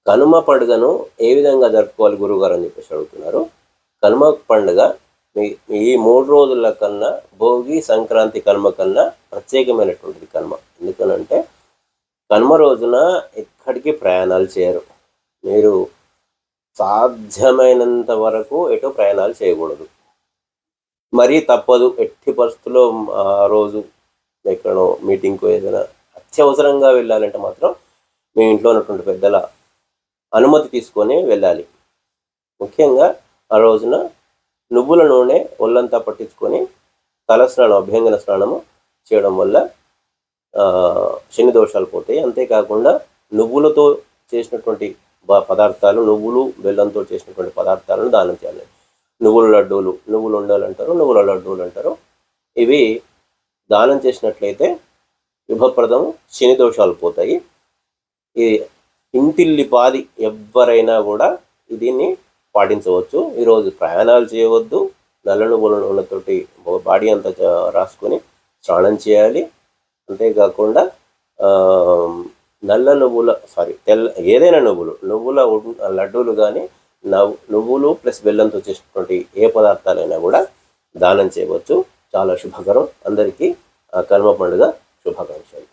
కనుమ పండుగను ఏ విధంగా జరుపుకోవాలి గురువుగారు అని చెప్పేసి అడుగుతున్నారు. కనుమ పండుగ ఈ 3 రోజుల కన్నా భోగి, సంక్రాంతి, కనుమ కన్నా ప్రత్యేకమైనటువంటిది కనుమ. ఎందుకనంటే కనుమ రోజున ఎక్కడికి ప్రయాణాలు చేయరు. మీరు సాధ్యమైనంత వరకు ఎటు ప్రయాణాలు చేయకూడదు. మరీ తప్పదు ఎట్టి పరిస్థితుల్లో ఆ రోజు ఎక్కడో మీటింగ్‌కో ఏదైనా అత్యవసరంగా వెళ్ళాలంటే మాత్రం మీ ఇంట్లో ఉన్నటువంటి పెద్దల అనుమతి తీసుకొని వెళ్ళాలి. ముఖ్యంగా ఆ రోజున నువ్వుల నూనె ఒళ్ళంతా పట్టించుకొని తలస్నానం, అభ్యంగన స్నానము చేయడం వల్ల శని దోషాలు పోతాయి. అంతేకాకుండా నువ్వులతో చేసినటువంటి పదార్థాలు, నువ్వులు, బెల్లంతో చేసినటువంటి పదార్థాలను దానం చేయాలి. నువ్వుల లడ్డూలు, నువ్వుల ఉండలు అంటారు, నువ్వుల లడ్డూలు అంటారు. ఇవి దానం చేసినట్లయితే శుభప్రదం, శని దోషాలు పోతాయి. ఈ ఇంటిల్లిపాది ఎవ్వరైనా కూడా దీన్ని పాటించవచ్చు. ఈరోజు ప్రయాణాలు చేయవద్దు. నల్ల నువ్వుల నూనెతోటి బాడీ అంతా రాసుకొని స్నానం చేయాలి. అంతేకాకుండా నల్ల నువ్వుల ఏదైనా నువ్వుల లడ్డూలు కానీ నువ్వులు ప్లస్ బెల్లంతో చేసినటువంటి ఏ పదార్థాలైనా కూడా దానం చేయవచ్చు. చాలా శుభకరం. అందరికీ కనుమ పండుగ శుభాకాంక్షలు.